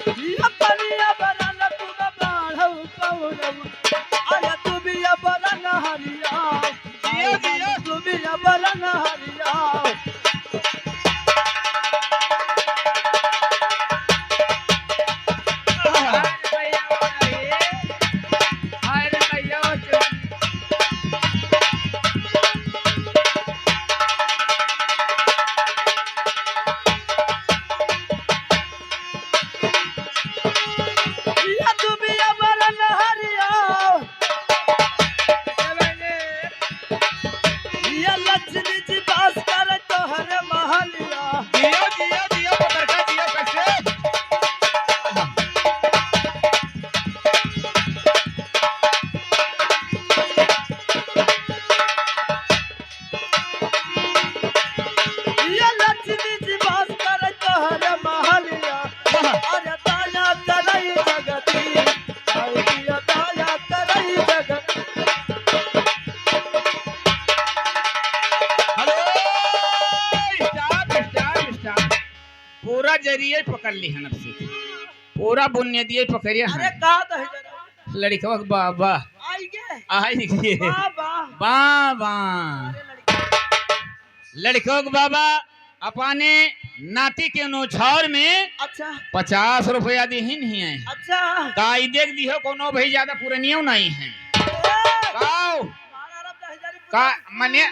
ये पनिया बरन तुम बाढ़ऊ पौरऊ अरे तू भी बरन हरिया जियो जियो तू भी बरन हरिया ये तू भी बरन हरिया ये लक्ष्मी जी बास कर तोहर महलिया जियो जियो जियो पकड़का जियो कैसे ये लक्ष्मी जी बास कर तोहर महलिया अरे दया करई जगती आई दिया दया करई जगत हेलो स्टॉप स्टॉप स्टॉप पूरा जरिए पकड़ ली हनप से पूरा बुनियादी पकड़िए अरे का दे जरा लड़कवा के बाबा आई गे आई गे बाबा बाबा अरे लड़की लड़कों के बाबा अपने नाती के नौछावर में अच्छा 50 रुपया दी ही नहीं है अच्छा काई देख दियो कोनो भाई ज्यादा पुरानियों नहीं है काओ हमारा रब 10,000 का मने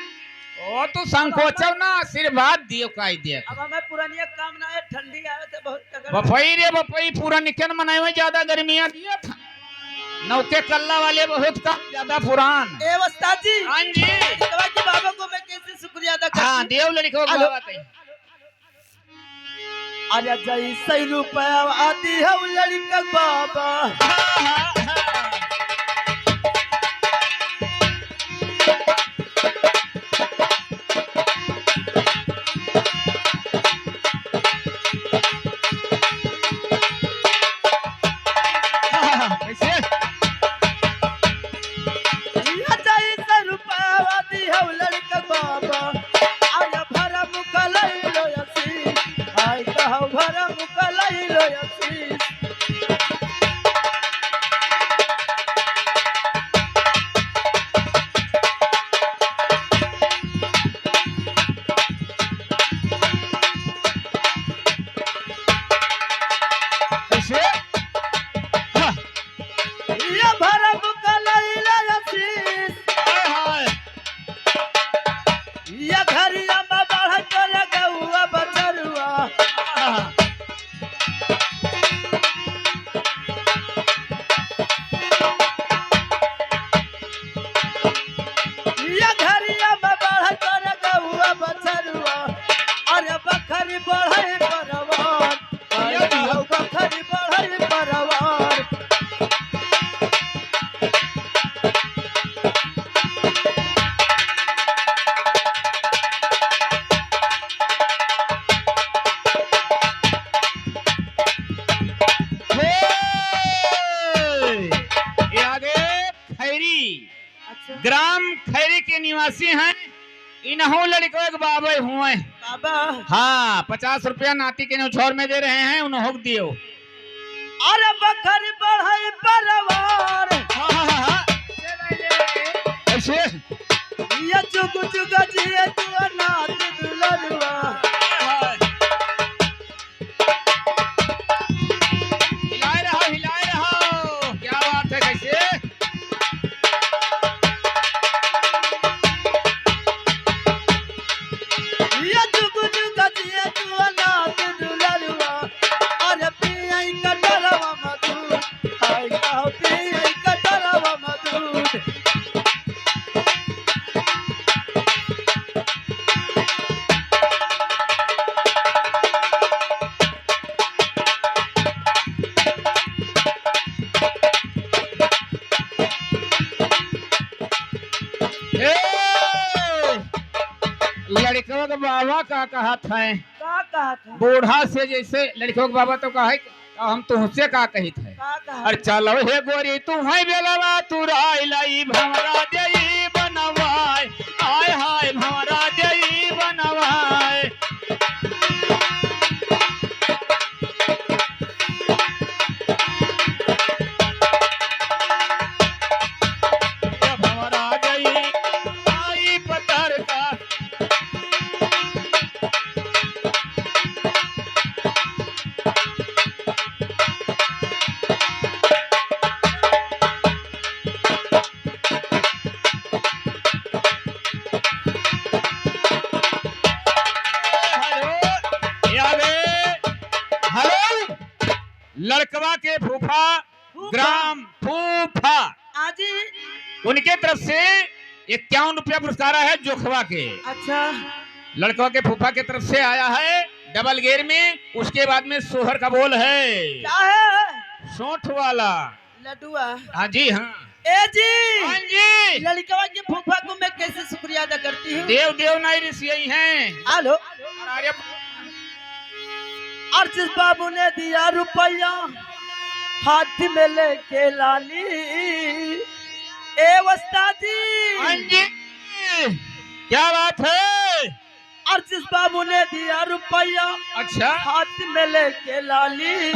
ओ तू संकोचो ना आशीर्वाद दियो काई देख अब हमें पुरानी काम ना है ठंडी आवे थे बहुत तगड़ा बफई रे बफई पूरा निकन मनाए में ज्यादा गर्मियां दिया था नौके कल्ला वाले बहुत कम ज्यादा पुरान ए वस्ताद जी हां जी दवा की बाबा को मैं कैसे शुक्रिया अदा करूं हां देव लड़कों के हेलो। बाबा कहीं अरे जैसे रुपया आती है वो लड़का बाबा कैसे ये जैसे रुपया आती है वो लड़का बाबा अरे भरा मुकलई लो यसी आई कहो भरा मुकलई लो यसी कैसे हाँ, ये भरा मुकलई लो यसी हाय हाय ये घरिया में बढ़ कर गौआ बचरुआ हाँ, ये घरिया में बढ़ कर गौआ बचरुआ अरे बखरी बढ़े परवार अरे कहू बखरी बढ़े परवार ये आगे खैरी अच्छा ग्राम खैरी के निवासी हैं इन्हों लड़कों के बाबा हुए बाबा हाँ 50 रुपया नाती के नौछौर में दे रहे हैं उन्हों दियो अरे बखरी बढ़े परवार हाँ हाँ हाँ हाँ कैसे ये चुग चुग जिए तू नाच दुलरुआ हिलाए रहो क्या बात है कैसे ये चुग चुग जिए तू नाच दुलरुआ अरे पियई कटरवा मधुर हाय कहो पियई कटरवा मधुर ए, लड़कों के बाबा का कहत है का कहा था बूढ़ा से जैसे लड़कों के बाबा तो कहे हम तुमसे का कहित है का कहा अरे चलो हे गोरी तू है बेलवा तू राई भमरा देई बनवाए हाय हाय भमरा देई बनवाए लड़कवा के फूफा ग्राम फूफा आजी उनके तरफ से 51 रुपया पुरस्कार है जोखवा के। अच्छा लड़कवा के फूफा के तरफ से आया है डबल गेयर में। उसके बाद में सोहर का बोल है क्या है? सोंठ वाला लड्डुआ। हाँ जी हाँ ए जी हाँ जी। लड़कवा के फूफा को मैं कैसे शुक्रिया अदा करती हूँ। देव देव नहीं ऋषि यही हैं। हेलो अरे अर्जित बाबू ने दिया रुपया हाथ में लेके लाली। ए वस्ताद हाँ जी जी क्या बात है? अर्जित बाबू ने दिया रुपया अच्छा हाथ में लेके लाली।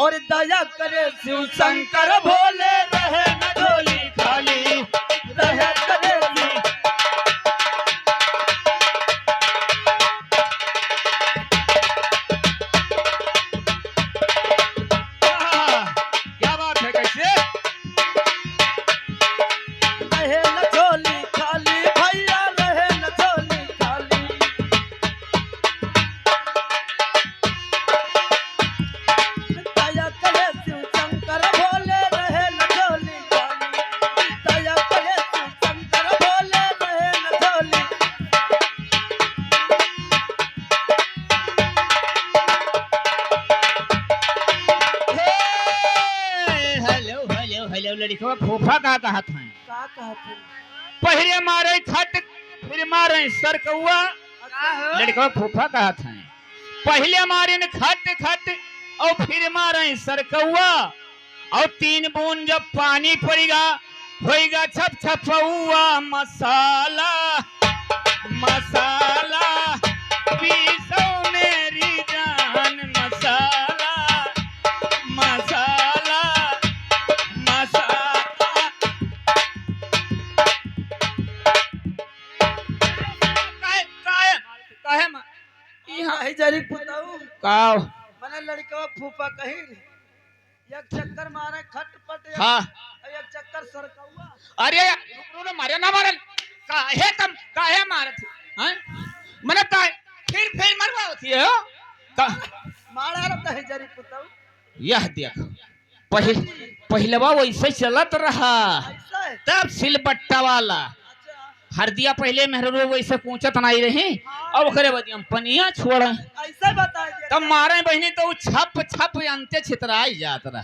और दया करे शिव शंकर भोले रहे न झोली खाली। दया करे क्या बात है? कैसे? रहे न झोली खाली भैया रहे न झोली खाली। दया करे शिव शंकर भोले रहे न झोली खाली। दया करे शिव शंकर भोले रहे न झोली। हेलो हेलो हेलो लड़का फूफा का कहा था का कहते? पहले मारे खट फिर मारे सर कौआ। लड़का फूफा कहा था पहले मारे न खट खट और फिर मारे सर कौआ। और 3 बूंद जब पानी पड़ेगा होएगा छप छपौआ। मसाला मसाला पीसो मेरी जान। मसाला मसाला मसाला। काहे मा यहाँ ही जरी पुताऊ काव मने लड़कवा फूफा कही एक चक्कर मारे खटपट हाँ एक चक्कर सरकौआ। अरे उन्होंने मारे ना मारल काहे कम काहे मारत हैं? मने काहे फिर मरवा होती है हो का मारा रहता है जरी पुताऊ। यह देख पहलवा वैसे चलत रहा ऐसा है? तब सिलबट्टा वाला अच्छा हरदिया पहले मेहरो वैसे पूछत नहीं रही। अब ओकरे बाद हम पनिया छोड़ ऐसा बता दिया। तब मारे बहनी तो उ छप छप अंते छितराई जात रहा।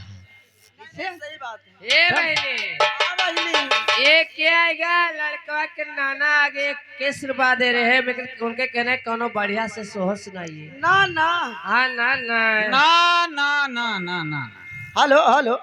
सही बात है। ए बहनी हाँ बहिनी ये क्या आएगा लड़का के नाना आगे किस रुपया दे रहे हैं लेकिन उनके कहने कोनो बढ़िया से सोहर सुनाइए। ना ना हाँ ना ना ना ना ना ना ना हेलो हेलो